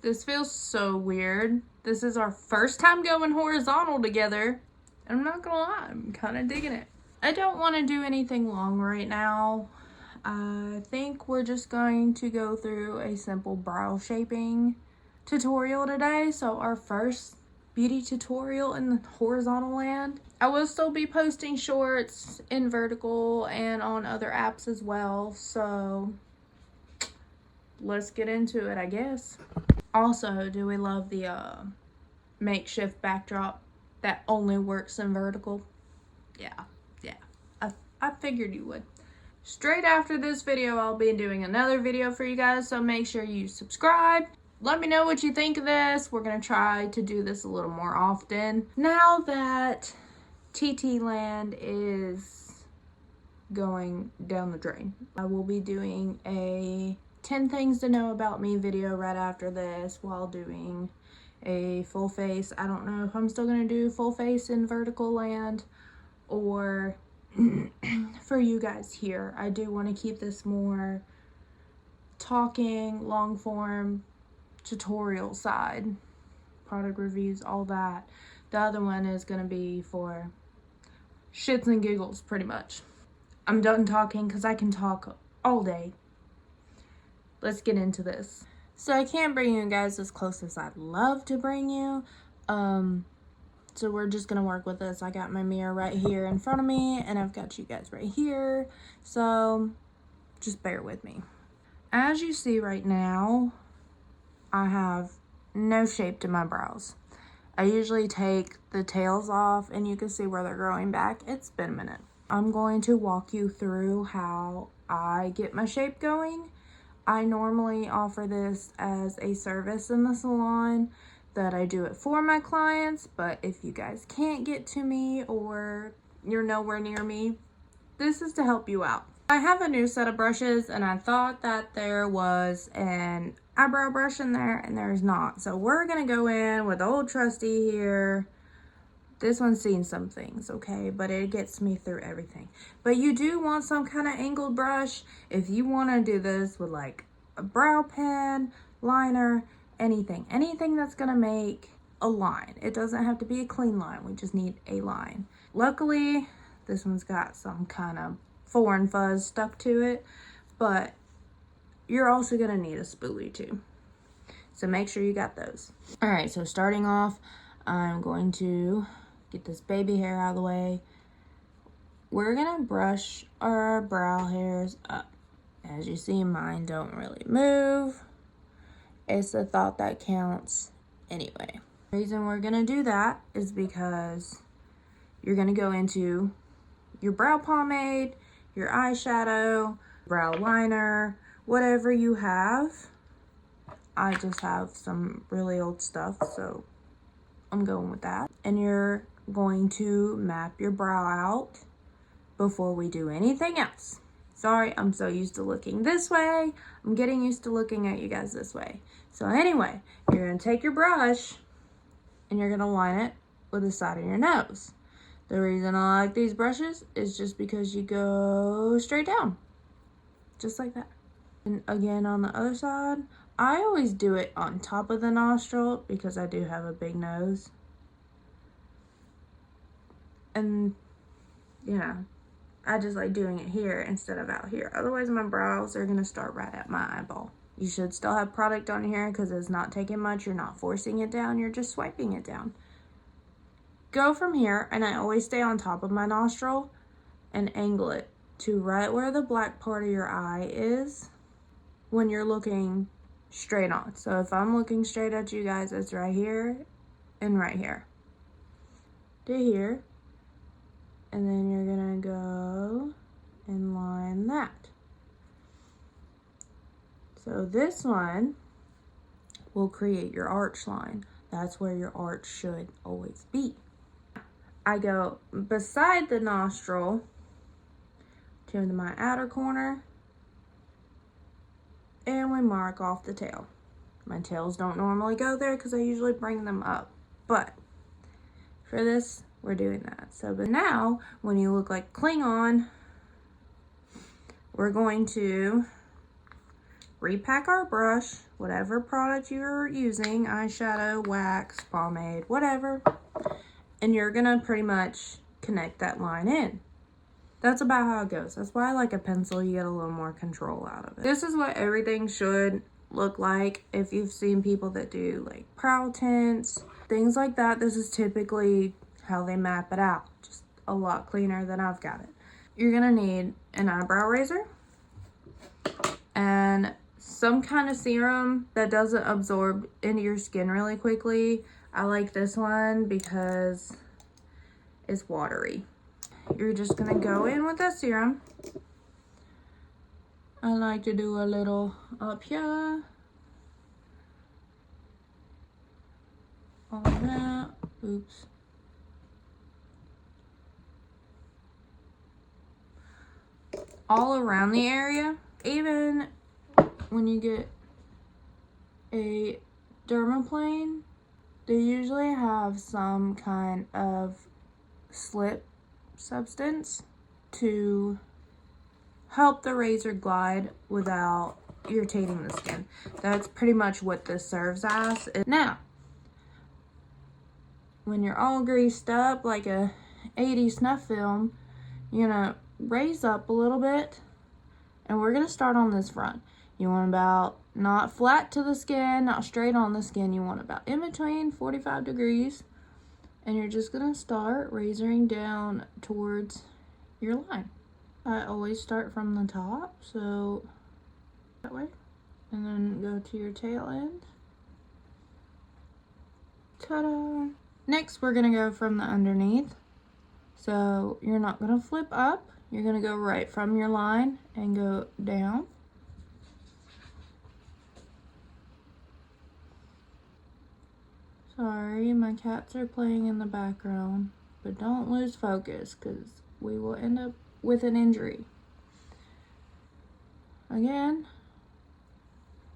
This feels so weird. This is our first time going horizontal together. And I'm not gonna lie, I'm kind of digging it. I don't want to do anything long right now. I think we're just going to go through a simple brow shaping tutorial today. So our first beauty tutorial in the horizontal land. I will still be posting shorts in vertical and on other apps as well. So let's get into it, I guess. Also, do we love the makeshift backdrop that only works in vertical? Yeah. I figured you would. Straight after this video, I'll be doing another video for you guys, so make sure you subscribe. Let me know what you think of this. We're going to try to do this a little more often. Now that TT Land is going down the drain, I will be doing a 10 things to know about me video right after this while doing a full face. I don't know if I'm still going to do full face in vertical land or for you guys here. I do want to keep this more talking, long form, tutorial side, product reviews, all that. The other one is going to be for shits and giggles, pretty much. I'm done talking because I can talk all day. Let's get into this. So I can't bring you guys as close as I'd love to bring you. So we're just going to work with this. I got my mirror right here in front of me, and I've got you guys right here. So just bear with me. As you see right now, I have no shape to my brows. I usually take the tails off, and you can see where they're growing back. It's been a minute. I'm going to walk you through how I get my shape going. I normally offer this as a service in the salon, that I do it for my clients, but if you guys can't get to me or you're nowhere near me, this is to help you out. I have a new set of brushes, and I thought that there was an eyebrow brush in there, and there's not. So we're gonna go in with old trusty here. This one's seen some things, okay, but it gets me through everything. But you do want some kind of angled brush if you want to do this with like a brow pen, liner, anything that's gonna make a line. It doesn't have to be a clean line, we just need a line. Luckily, this one's got some kind of foreign fuzz stuck to it, but you're also gonna need a spoolie too. So make sure you got those. All right, so starting off, I'm going to get this baby hair out of the way. We're gonna brush our brow hairs up. As you see, mine don't really move. It's the thought that counts anyway. The reason we're gonna do that is because you're gonna go into your brow pomade, your eyeshadow, brow liner, whatever you have. I just have some really old stuff, so I'm going with that. And you're going to map your brow out before we do anything else. Sorry, I'm so used to looking this way. I'm getting used to looking at you guys this way. So anyway, you're going to take your brush and you're going to line it with the side of your nose. The reason I like these brushes is just because you go straight down. Just like that. And again, on the other side, I always do it on top of the nostril because I do have a big nose. And yeah, I just like doing it here instead of out here. Otherwise, my brows are going to start right at my eyeball. You should still have product on here because it's not taking much. You're not forcing it down. You're just swiping it down. Go from here, and I always stay on top of my nostril and angle it to right where the black part of your eye is when you're looking straight on. So if I'm looking straight at you guys, it's right here and right here to here. And then you're gonna go and line that. So this one will create your arch line. That's where your arch should always be. I go beside the nostril to my outer corner, and we mark off the tail. My tails don't normally go there because I usually bring them up, but for this, we're doing that. So, but now, when you look like Klingon, we're going to repack our brush, whatever product you're using, eyeshadow, wax, pomade, whatever, and you're gonna pretty much connect that line in. That's about how it goes. That's why I like a pencil. You get a little more control out of it. This is what everything should look like. If you've seen people that do like brow tints, things like that, this is typically how they map it out. Just a lot cleaner than I've got it. You're gonna need an eyebrow razor and some kind of serum that doesn't absorb into your skin really quickly. I like this one because it's watery. You're just gonna go in with that serum. I like to do a little up here. All that. Oops. All around the area. Even when you get a dermaplane, they usually have some kind of slip substance to help the razor glide without irritating the skin. That's pretty much what this serves as. Now, when you're all greased up like a 80s snuff film, you're gonna raise up a little bit, and we're gonna start on this front. You want about not flat to the skin, not straight on the skin. You want about in between, 45 degrees. And you're just gonna start razoring down towards your line. I always start from the top, so that way. And then go to your tail end. Ta-da! Next, we're gonna go from the underneath. So you're not gonna flip up. You're gonna go right from your line and go down. Sorry, my cats are playing in the background, but don't lose focus because we will end up with an injury. Again,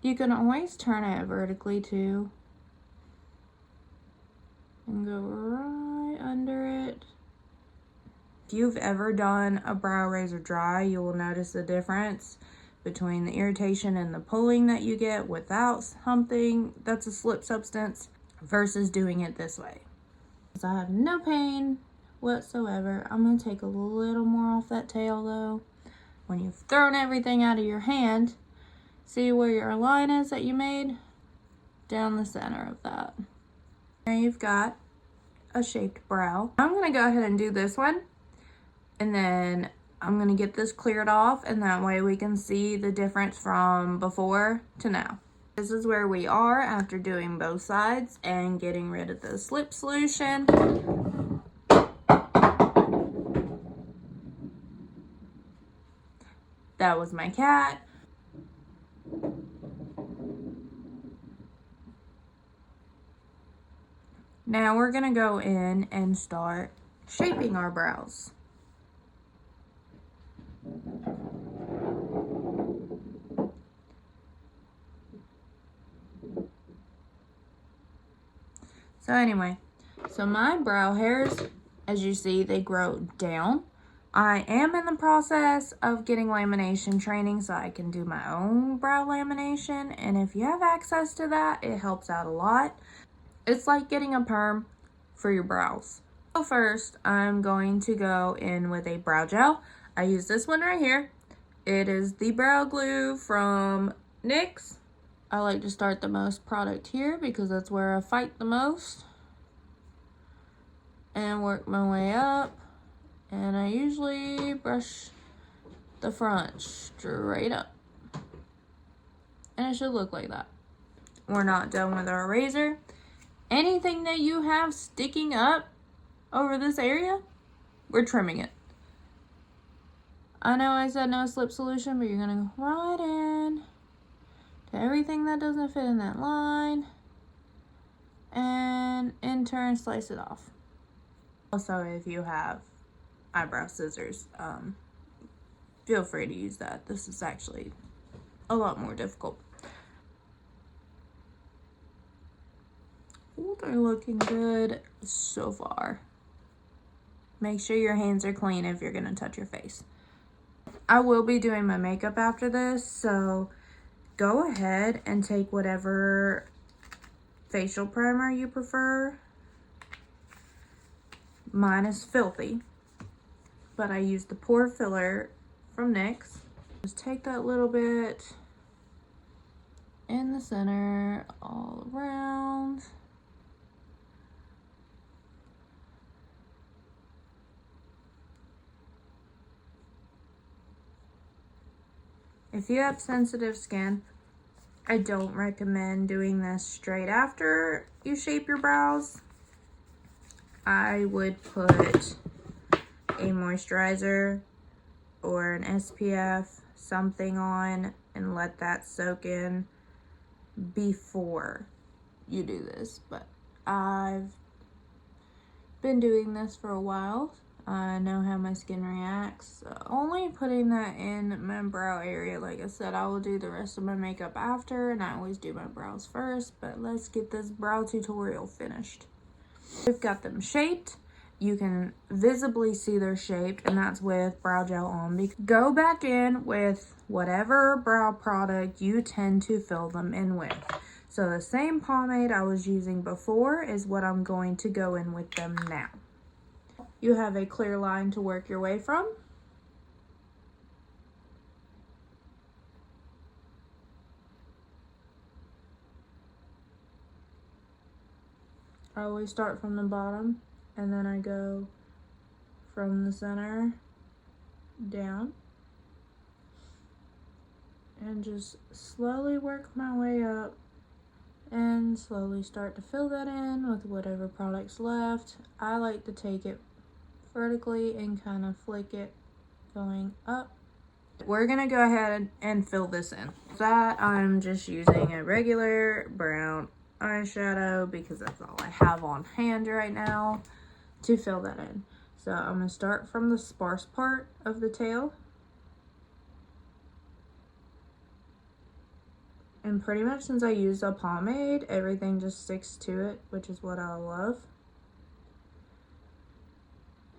you can always turn it vertically too and go right under it. If you've ever done a brow razor dry, you will notice the difference between the irritation and the pulling that you get without something that's a slip substance versus doing it this way. So I have no pain whatsoever. I'm going to take a little more off that tail though. When you've thrown everything out of your hand, see where your line is that you made? Down the center of that. Now you've got a shaped brow. I'm going to go ahead and do this one, and then I'm going to get this cleared off, and that way we can see the difference from before to now. This is where we are after doing both sides and getting rid of the slip solution. That was my cat. Now we're gonna go in and start shaping our brows. So anyway, so my brow hairs, as you see, they grow down. I am in the process of getting lamination training so I can do my own brow lamination. And if you have access to that, it helps out a lot. It's like getting a perm for your brows. So first, I'm going to go in with a brow gel. I use this one right here. It is the brow glue from NYX. I like to start the most product here because that's where I fight the most. And work my way up. And I usually brush the front straight up. And it should look like that. We're not done with our razor. Anything that you have sticking up over this area, we're trimming it. I know I said no slip solution, but you're gonna go right in to everything that doesn't fit in that line, and in turn slice it off. Also, if you have eyebrow scissors, feel free to use that. This is actually a lot more difficult. Ooh, they're looking good so far. Make sure your hands are clean if you're gonna touch your face. I will be doing my makeup after this, so go ahead and take whatever facial primer you prefer. Mine is Filthy, but I use the Pore Filler from NYX. Just take that little bit in the center, all around. If you have sensitive skin, I don't recommend doing this straight after you shape your brows. I would put a moisturizer or an SPF, something on, and let that soak in before you do this. But I've been doing this for a while. I know how my skin reacts. Only putting that in my brow area. Like I said, I will do the rest of my makeup after, and I always do my brows first. But let's get this brow tutorial finished. We've got them shaped. You can visibly see they're shaped, and that's with brow gel on. Go back in with whatever brow product you tend to fill them in with. So the same pomade I was using before is what I'm going to go in with them now. You have a clear line to work your way from. I always start from the bottom, and then I go from the center down and just slowly work my way up and slowly start to fill that in with whatever product's left. I like to take it vertically and kind of flick it going up. We're gonna go ahead and fill this in. That I'm just using a regular brown eyeshadow because that's all I have on hand right now to fill that in. So I'm gonna start from the sparse part of the tail. And pretty much since I used a pomade, everything just sticks to it, which is what I love.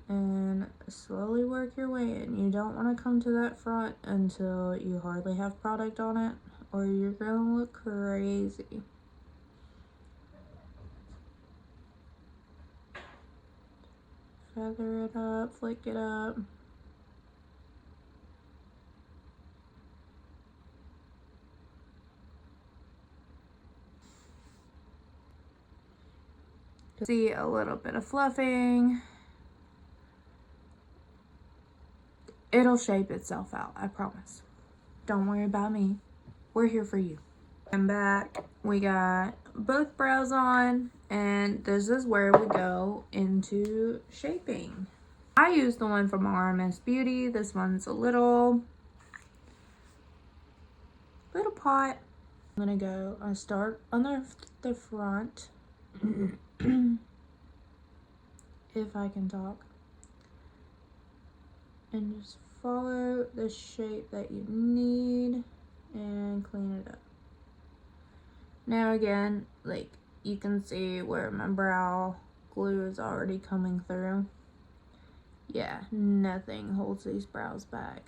And slowly work your way in. You don't want to come to that front until you hardly have product on it, or you're gonna look crazy. Feather it up, flick it up. See a little bit of fluffing. It'll shape itself out, I promise. Don't worry about me. We're here for you. I'm back. We got both brows on, and this is where we go into shaping. I use the one from RMS Beauty. This one's a little pot. I'm gonna go, I start on the front. If I can talk. And just follow the shape that you need and clean it up. Now again, like you can see where my brow glue is already coming through. Yeah, nothing holds these brows back.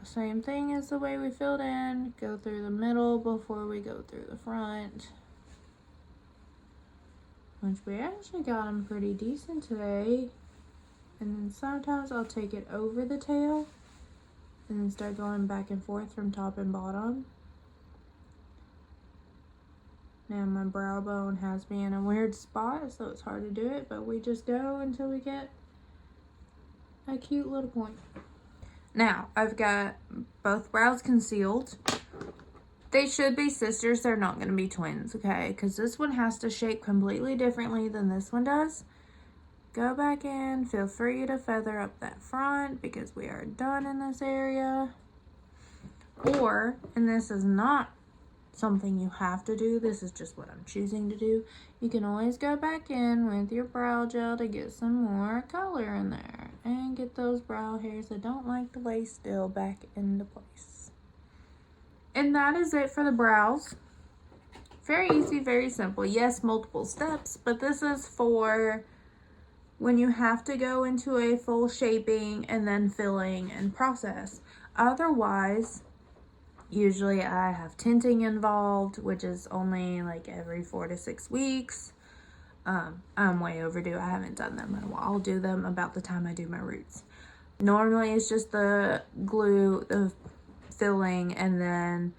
Same thing as the way we filled in. Go through the middle before we go through the front. Which we actually got them pretty decent today. And then sometimes I'll take it over the tail and then start going back and forth from top and bottom. Now my brow bone has me in a weird spot, so it's hard to do it, but we just go until we get a cute little point. Now, I've got both brows concealed. They should be sisters. They're not going to be twins, okay? Because this one has to shape completely differently than this one does. Go back in. Feel free to feather up that front because we are done in this area. Or, and this is not something you have to do, this is just what I'm choosing to do, you can always go back in with your brow gel to get some more color in there and get those brow hairs that don't like to lay still back into place. And that is it for the brows. Very easy, very simple. Yes, multiple steps, but this is for when you have to go into a full shaping and then filling and process. Otherwise, usually I have tinting involved, which is only like every 4 to 6 weeks. I'm way overdue. I haven't done them in a while. I'll do them about the time I do my roots. Normally it's just the glue, the filling, and then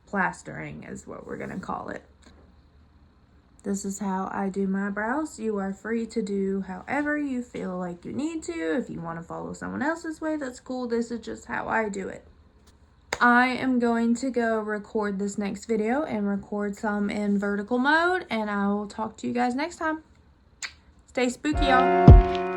plastering is what we're gonna call it. This is how I do my brows. You are free to do however you feel like you need to. If you want to follow someone else's way, that's cool. This is just how I do it. I am going to go record this next video and record some in vertical mode, and I will talk to you guys next time. Stay spooky, y'all.